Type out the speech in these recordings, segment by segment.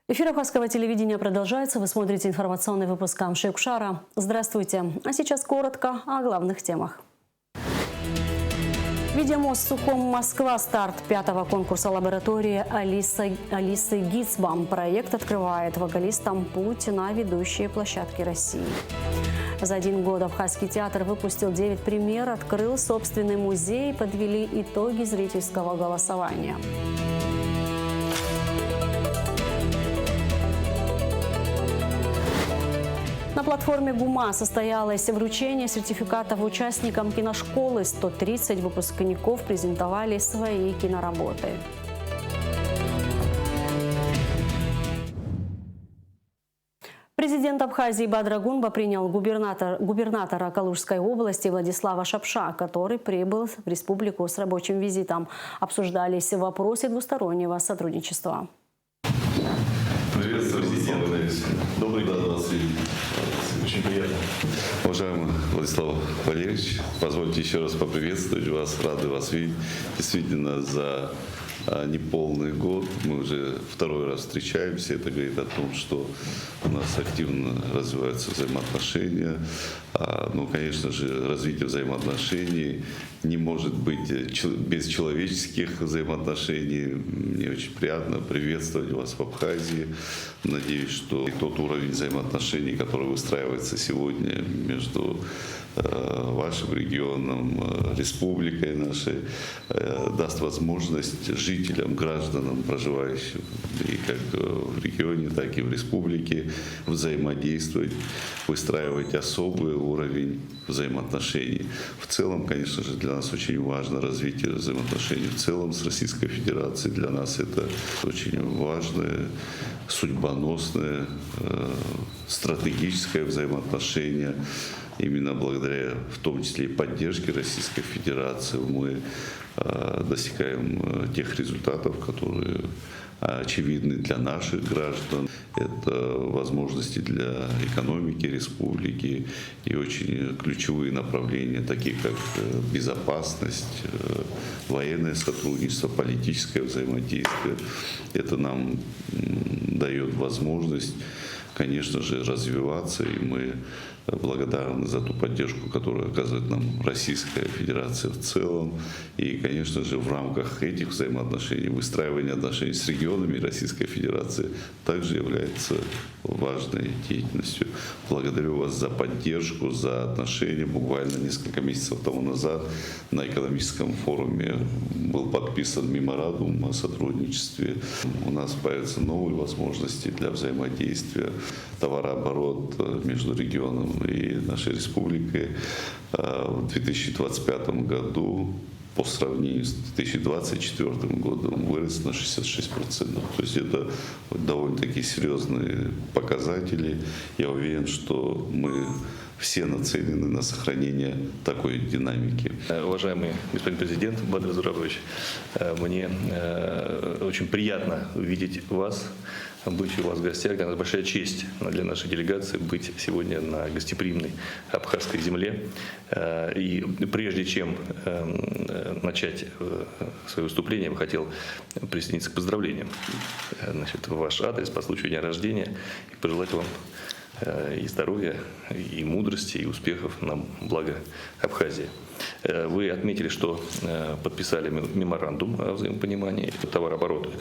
Эфир Абхазского телевидения продолжается. Вы смотрите информационный выпуск Амши-Укшара. Здравствуйте. А сейчас коротко о главных темах. Видеомост Сухом Москва. Старт пятого конкурса лаборатории Алисы Гицбам. Проект открывает вокалистам путь на ведущие площадки России. За 1 год Абхазский театр выпустил 9 премьер, открыл собственный музей, подвели итоги зрительского голосования. На платформе ГУМА состоялось вручение сертификатов участникам киношколы. 130 выпускников презентовали свои киноработы. Президент Абхазии Бадыр Гунба принял губернатора Калужской области Владислава Шапша, который прибыл в республику с рабочим визитом. Обсуждались вопросы двустороннего сотрудничества. Приветствую, президент. Добрый день, вас видеть. Очень приятно. Уважаемый Владислав Валерьевич, позвольте еще раз поприветствовать вас, рады вас видеть. Действительно, за неполный год мы уже второй раз встречаемся. Это говорит о том, что у нас активно развиваются взаимоотношения. Ну, конечно же, развитие взаимоотношений не может быть без человеческих взаимоотношений. Мне очень приятно приветствовать вас в Абхазии. Надеюсь, что тот уровень взаимоотношений, который выстраивается сегодня между вашим регионом, республикой нашей, даст возможность жителям, гражданам, проживающим и как в регионе, так и в республике, взаимодействовать, выстраивать особый уровень взаимоотношений. В целом, конечно же, для нас очень важно развитие взаимоотношений в целом с Российской Федерацией. Для нас это очень важное, судьбоносное, стратегическое взаимоотношение. Именно благодаря, в том числе и поддержке Российской Федерации, мы достигаем тех результатов, которые очевидны для наших граждан. Это возможности для экономики республики и очень ключевые направления, такие как безопасность, военное сотрудничество, политическое взаимодействие. Это нам дает возможность, конечно же, развиваться, и мы благодарны за ту поддержку, которую оказывает нам Российская Федерация в целом. И, конечно же, в рамках этих взаимоотношений, выстраивания отношений с регионами Российской Федерации также является важной деятельностью. Благодарю вас за поддержку, за отношения. Буквально несколько месяцев тому назад на экономическом форуме был подписан меморандум о сотрудничестве. У нас появятся новые возможности для взаимодействия, товарооборот между регионом и нашей республикой в 2025 году по сравнению с 2024 годом вырос на 66%. То есть это довольно-таки серьезные показатели. Я уверен, что мы все нацелены на сохранение такой динамики. Уважаемый господин президент Бадыр Зурабович, мне очень приятно видеть вас, быть у вас в гостях. Для нас большая честь для нашей делегации быть сегодня на гостеприимной абхазской земле. И прежде чем начать свое выступление, я бы хотел присоединиться к поздравлениям. Значит, в ваш адрес по случаю дня рождения и пожелать вам и здоровья, и мудрости, и успехов на благо Абхазии. Вы отметили, что подписали меморандум о взаимопонимании. Товарооборот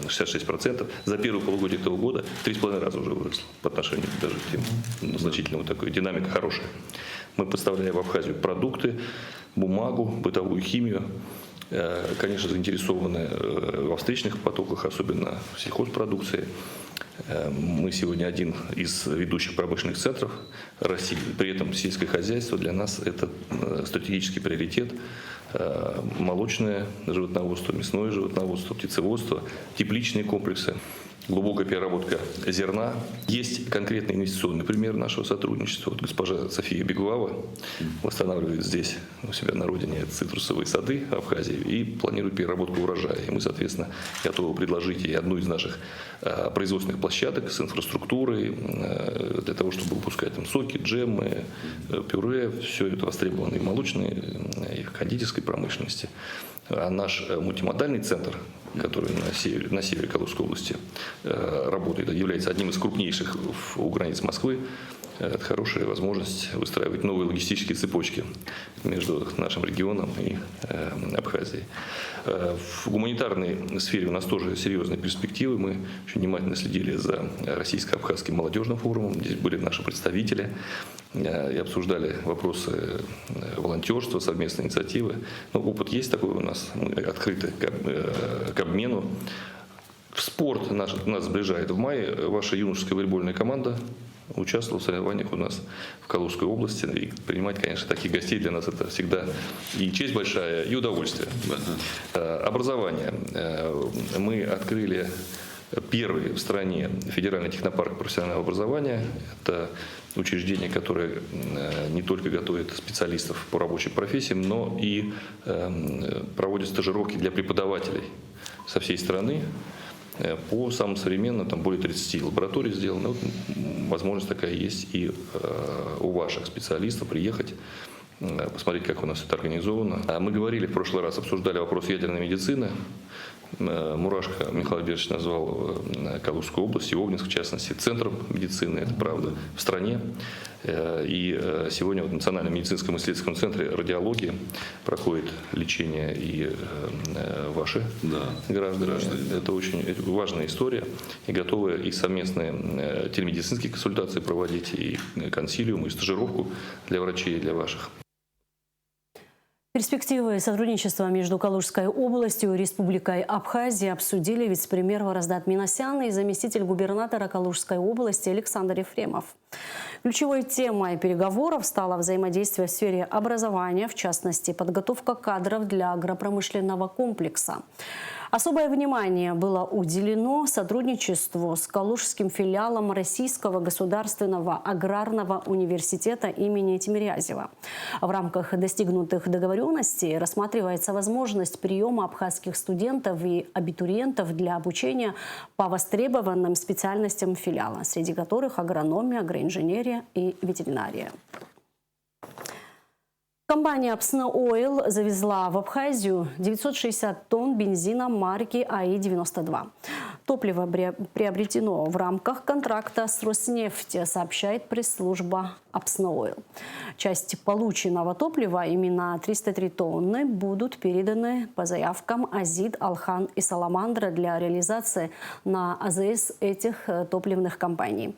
66%. За первое полугодие этого года в 3,5 раза уже выросло по отношению даже к тем значительному. Такой динамика хорошая. Мы поставляем в Абхазию продукты, бумагу, бытовую химию. Конечно, заинтересованы во встречных потоках, особенно в сельхозпродукции. Мы сегодня один из ведущих промышленных центров России. При этом сельское хозяйство для нас это стратегический приоритет. Молочное животноводство, мясное животноводство, птицеводство, тепличные комплексы. Глубокая переработка зерна. Есть конкретный инвестиционный пример нашего сотрудничества. Вот госпожа София Беглава восстанавливает здесь у себя на родине цитрусовые сады Абхазии и планирует переработку урожая. И мы, соответственно, готовы предложить ей одну из наших производственных площадок с инфраструктурой для того, чтобы выпускать там соки, джемы, пюре. Все это востребовано и в молочной, и в кондитерской промышленности. А наш мультимодальный центр, который на севере Калужской области работает, является одним из крупнейших у границ Москвы. Это хорошая возможность выстраивать новые логистические цепочки между нашим регионом и Абхазией. В гуманитарной сфере у нас тоже серьезные перспективы. Мы очень внимательно следили за Российско-Абхазским молодежным форумом. Здесь были наши представители и обсуждали вопросы волонтерства, совместной инициативы. Но опыт есть такой у нас, мы открыты к обмену. В спорт нас сближает. В мае ваша юношеская волейбольная команда участвовала в соревнованиях у нас в Калужской области. И принимать, конечно, таких гостей для нас это всегда и честь большая, и удовольствие. Образование. Мы открыли первый в стране федеральный технопарк профессионального образования. Это учреждение, которое не только готовит специалистов по рабочим профессиям, но и проводит стажировки для преподавателей со всей страны. По самым современным, там более 30 лабораторий сделано. Вот возможность такая есть и у ваших специалистов приехать, посмотреть, как у нас это организовано. Мы говорили в прошлый раз, обсуждали вопрос ядерной медицины. Мурашко Михаил Альбертович назвал Калужскую область и Обнинск, в частности, центром медицины, это правда, в стране. И сегодня в Национальном медицинском исследовательском центре радиологии проходит лечение и ваши граждане. Это очень важная история. И готовы и совместные телемедицинские консультации проводить, и консилиум, и стажировку для врачей, и для ваших. Перспективы сотрудничества между Калужской областью и Республикой Абхазия обсудили вице-премьер Вараздат Минасян и заместитель губернатора Калужской области Александр Ефремов. Ключевой темой переговоров стало взаимодействие в сфере образования, в частности, подготовка кадров для агропромышленного комплекса. Особое внимание было уделено сотрудничеству с Калужским филиалом Российского государственного аграрного университета имени Тимирязева. В рамках достигнутых договоренностей рассматривается возможность приема абхазских студентов и абитуриентов для обучения по востребованным специальностям филиала, среди которых агрономия, агроинженерия и ветеринария. Компания «Апсна Ойл» завезла в Абхазию 960 тонн бензина марки АИ-92. Топливо приобретено в рамках контракта с Роснефть, сообщает пресс-служба «Апсна Ойл». Часть полученного топлива, именно 303 тонны, будут переданы по заявкам «Азид», «Алхан» и «Саламандра» для реализации на АЗС этих топливных компаний.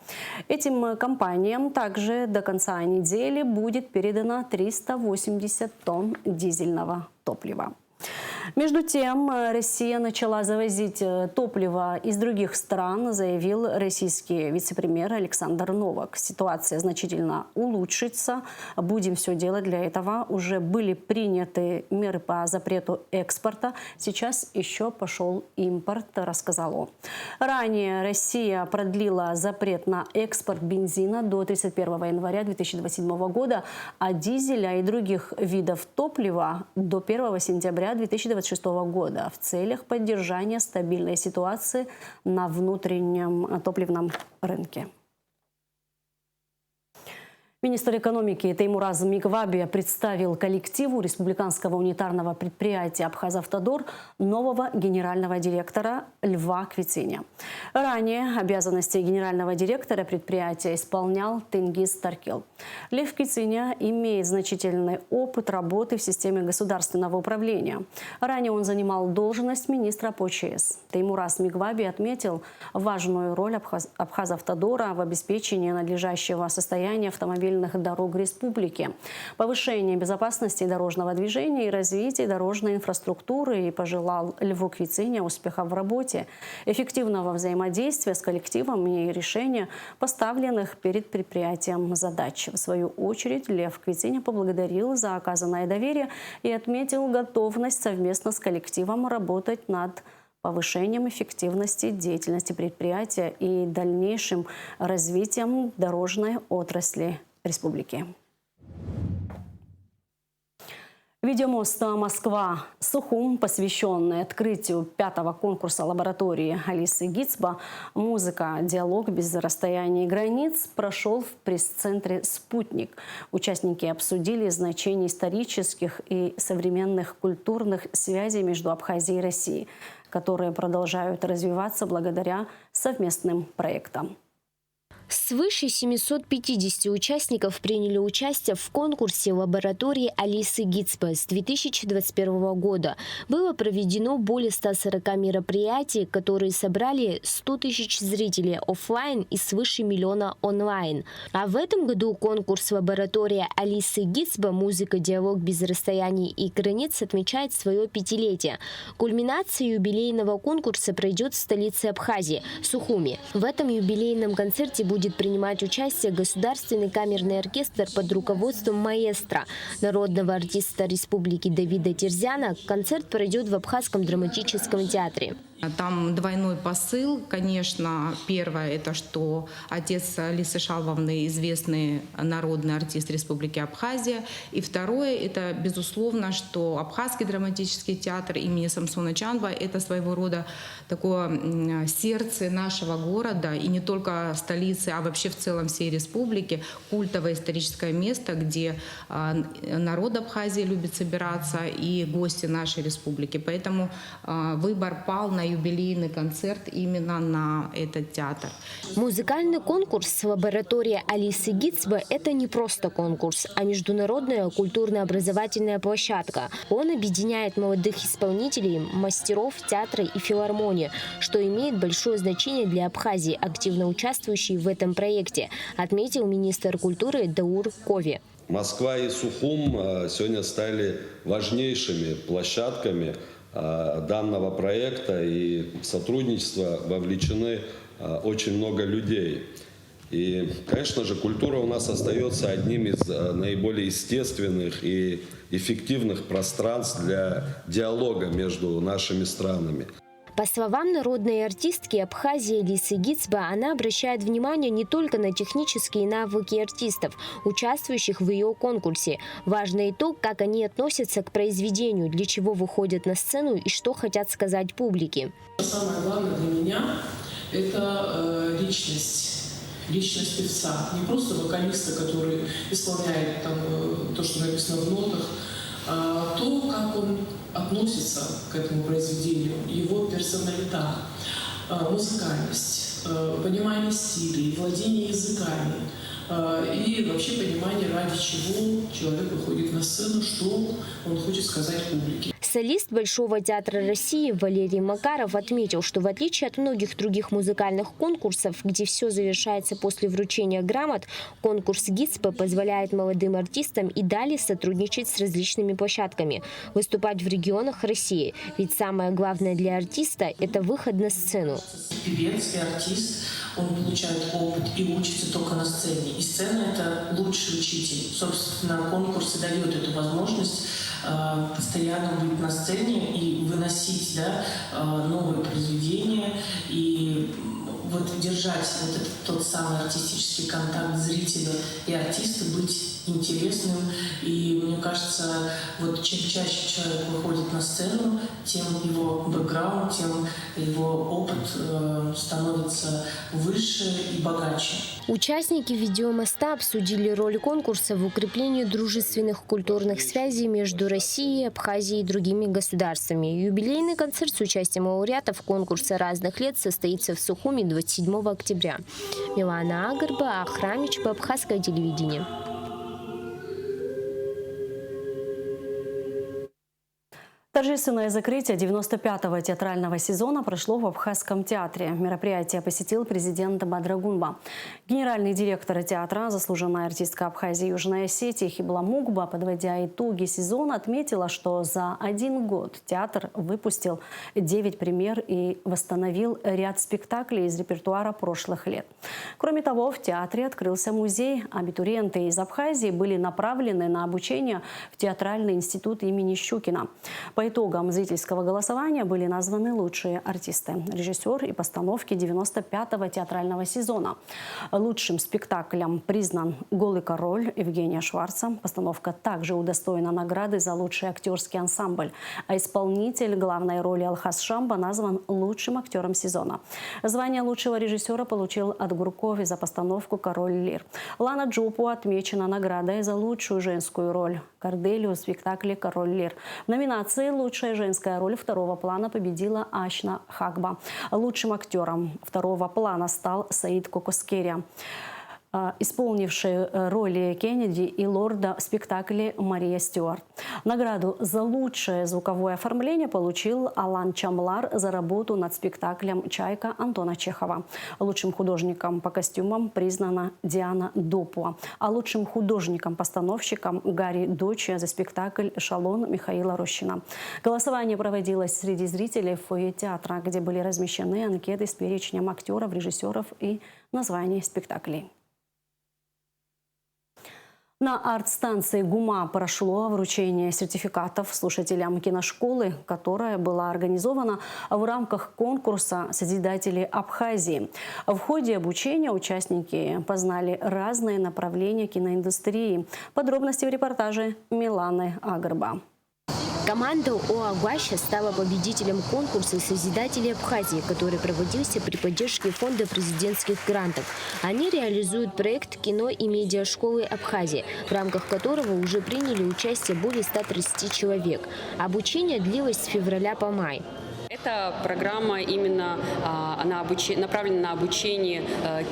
Этим компаниям также до конца недели будет передано 380 тонн дизельного топлива. Между тем, Россия начала завозить топливо из других стран, заявил российский вице-премьер Александр Новак. Ситуация значительно улучшится. Будем все делать для этого. Уже были приняты меры по запрету экспорта. Сейчас еще пошел импорт, рассказал он. Ранее Россия продлила запрет на экспорт бензина до 31 января 2027 года, а дизеля и других видов топлива до 1 сентября 2026 года в целях поддержания стабильной ситуации на внутреннем топливном рынке. Министр экономики Теймураз Микваби представил коллективу республиканского унитарного предприятия «Абхазавтодор» нового генерального директора Льва Квициня. Ранее обязанности генерального директора предприятия исполнял Тенгиз Таркел. Лев Квициня имеет значительный опыт работы в системе государственного управления. Ранее он занимал должность министра по ЧС. Теймураз Микваби отметил важную роль «Абхазавтодора» в обеспечении надлежащего состояния автомобильных дорог республики, повышение безопасности дорожного движения и развития дорожной инфраструктуры, и пожелал Льву Квициня успехов в работе, эффективного взаимодействия с коллективом и решения поставленных перед предприятием задач. В свою очередь Лев Квициня поблагодарил за оказанное доверие и отметил готовность совместно с коллективом работать над повышением эффективности деятельности предприятия и дальнейшим развитием дорожной отрасли республики. Видеомост Москва-Сухум, посвященный открытию 5-го конкурса лаборатории Алисы Гицба «Музыка. Диалог без расстояний и границ», прошел в пресс-центре «Спутник». Участники обсудили значение исторических и современных культурных связей между Абхазией и Россией, которые продолжают развиваться благодаря совместным проектам. Свыше 750 участников приняли участие в конкурсе лаборатории Алисы Гицба с 2021 года. Было проведено более 140 мероприятий, которые собрали 100 тысяч зрителей офлайн и свыше миллиона онлайн. А в этом году конкурс лаборатории Алисы Гицба «Музыка. Диалог без расстояний и границ» отмечает свое 5-летие. Кульминация юбилейного конкурса пройдет в столице Абхазии – Сухуми. В этом юбилейном концерте будет принимать участие Государственный камерный оркестр под руководством маэстро, народного артиста Республики Давида Терзяна. Концерт пройдет в Абхазском драматическом театре. Там двойной посыл, конечно. Первое – это что отец Алисы Шалвовны – известный народный артист Республики Абхазия. И второе – это, безусловно, что Абхазский драматический театр имени Самсона Чанба – это своего рода такое сердце нашего города, и не только столицы, а вообще в целом всей республики, культовое историческое место, где народ Абхазии любит собираться и гости нашей республики. Поэтому выбор пал на юбилейный концерт именно на этот театр. Музыкальный конкурс лаборатории Алисы Гицба – это не просто конкурс, а международная культурно-образовательная площадка. Он объединяет молодых исполнителей, мастеров театра и филармонии, что имеет большое значение для Абхазии, активно участвующей в этом проекте, отметил министр культуры Даур Кови. Москва и Сухум сегодня стали важнейшими площадками данного проекта, и в сотрудничество вовлечены очень много людей. И, конечно же, культура у нас остается одним из наиболее естественных и эффективных пространств для диалога между нашими странами. По словам народной артистки Абхазии Алисы Гицба, она обращает внимание не только на технические навыки артистов, участвующих в ее конкурсе. Важно и то, как они относятся к произведению, для чего выходят на сцену и что хотят сказать публике. Самое главное для меня – это личность певца. Не просто вокалиста, который исполняет то, что написано в нотах, а то, как он относится к этому произведению, его персоналитет, музыкальность, понимание стилей, владение языками и вообще понимание, ради чего человек выходит на сцену, что он хочет сказать публике. Солист Большого театра России Валерий Макаров отметил, что в отличие от многих других музыкальных конкурсов, где все завершается после вручения грамот, конкурс Гицба позволяет молодым артистам и далее сотрудничать с различными площадками, выступать в регионах России. Ведь самое главное для артиста – это выход на сцену. Певец и артист, он получает опыт и учится только на сцене. И сцена – это лучший учитель. Собственно, конкурс и дает эту возможность постоянно быть на сцене и выносить новые произведения и вот держать вот этот тот самый артистический контакт зрителя и артиста, быть интересным. И мне кажется, вот чем чаще человек выходит на сцену, тем его бэкграунд, тем его опыт становится выше и богаче. Участники видеомоста обсудили роль конкурса в укреплении дружественных культурных связей между Россией, Абхазией и другими государствами. Юбилейный концерт с участием лауреатов конкурса разных лет состоится в Сухуми 27 октября. Милана Агарба, Ахрамич, Абхазское телевидение. Торжественное закрытие 95-го театрального сезона прошло в Абхазском театре. Мероприятие посетил президент Бадрагунба. Генеральный директор театра, заслуженная артистка Абхазии и Южной Осетии Хибла Мукба, подводя итоги сезона, отметила, что за 1 год театр выпустил 9 премьер и восстановил ряд спектаклей из репертуара прошлых лет. Кроме того, в театре открылся музей. Абитуриенты из Абхазии были направлены на обучение в театральный институт имени Щукина. По итогам зрительского голосования были названы лучшие артисты, режиссер и постановки 95-го театрального сезона. Лучшим спектаклем признан «Голый король» Евгения Шварца. Постановка также удостоена награды за лучший актерский ансамбль. А исполнитель главной роли Алхас Шамба назван лучшим актером сезона. Звание лучшего режиссера получил Отгур Кови за постановку «Король Лир». Лана Джопу отмечена наградой за лучшую женскую роль Корделию в спектакле «Король Лир». В номинации «Лучшая женская роль» второго плана победила Ашна Хагба. Лучшим актером второго плана стал Саид Кокоскерия, исполнивший роли Кеннеди и Лорда в спектакле Мария Стюарт. Награду за лучшее звуковое оформление получил Алан Чамлар за работу над спектаклем «Чайка» Антона Чехова. Лучшим художником по костюмам признана Диана Допуа, а лучшим художником-постановщиком Гарри Дочи за спектакль «Эшелон» Михаила Рощина. Голосование проводилось среди зрителей в фойе театра, где были размещены анкеты с перечнем актеров, режиссеров и названий спектаклей. На арт-станции ГУМА прошло вручение сертификатов слушателям киношколы, которая была организована в рамках конкурса «Созидатели Абхазии». В ходе обучения участники познали разные направления киноиндустрии. Подробности в репортаже Миланы Агарба. Команда ОАО «Гуаща» стала победителем конкурса «Созидатели Абхазии», который проводился при поддержке Фонда президентских грантов. Они реализуют проект кино и медиашколы Абхазии, в рамках которого уже приняли участие более 130 человек. Обучение длилось с февраля по май. Эта программа именно направлена на обучение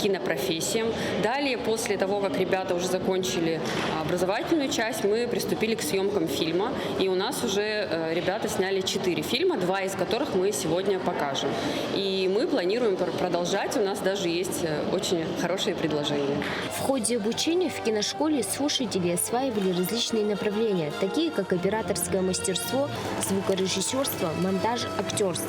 кинопрофессиям. Далее, после того, как ребята уже закончили образовательную часть, мы приступили к съемкам фильма. И у нас уже ребята сняли 4 фильма, 2 из которых мы сегодня покажем. И мы планируем продолжать. У нас даже есть очень хорошие предложения. В ходе обучения в киношколе слушатели осваивали различные направления, такие как операторское мастерство, звукорежиссерство, монтаж, актерство.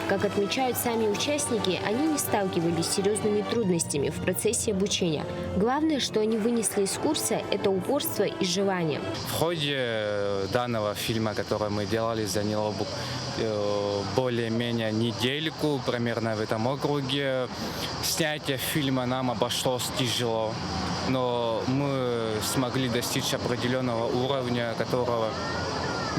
Как отмечают сами участники, они не сталкивались с серьезными трудностями в процессе обучения. Главное, что они вынесли из курса, это упорство и желание. В ходе данного фильма, который мы делали, заняло более-менее недельку примерно в этом округе. Снятие фильма нам обошлось тяжело, но мы смогли достичь определенного уровня, которого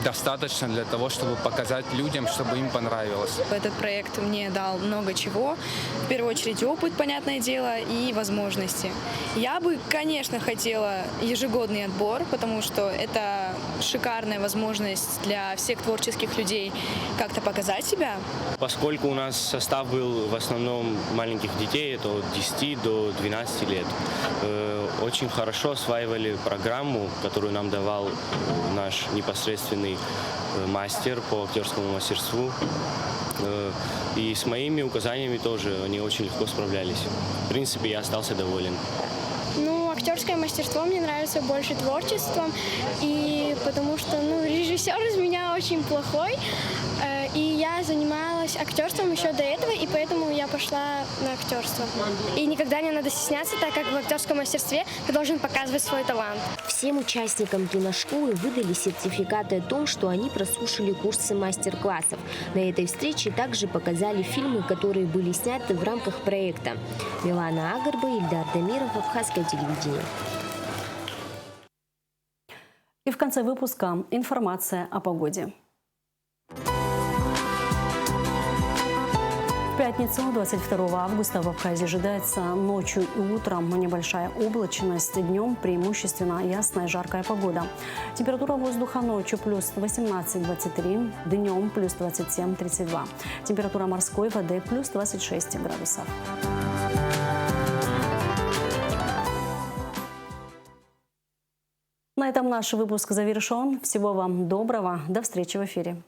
достаточно для того, чтобы показать людям, чтобы им понравилось. Этот проект мне дал много чего. В первую очередь опыт, понятное дело, и возможности. Я бы, конечно, хотела ежегодный отбор, потому что это шикарная возможность для всех творческих людей как-то показать себя. Поскольку у нас состав был в основном маленьких детей, это от 10 до 12 лет, очень хорошо осваивали программу, которую нам давал наш непосредственный мастер по актерскому мастерству. И с моими указаниями тоже они очень легко справлялись. В принципе, я остался доволен. Актерское мастерство мне нравится больше творчеством, и потому что режиссер из меня очень плохой, и я занималась актерством еще до этого, и поэтому я пошла на актерство. И никогда не надо стесняться, так как в актерском мастерстве ты должен показывать свой талант. Всем участникам киношколы выдали сертификаты о том, что они прослушали курсы мастер-классов. На этой встрече также показали фильмы, которые были сняты в рамках проекта. Милана Агарба, Ильдар Дамиров, Абхазское телевидение. И в конце выпуска информация о погоде. В пятницу, 22 августа, в Абхазии ожидается ночью и утром небольшая облачность, днем преимущественно ясная жаркая погода. Температура воздуха ночью плюс 18-23, днем плюс 27-32. Температура морской воды плюс 26 градусов. На этом наш выпуск завершен. Всего вам доброго. До встречи в эфире.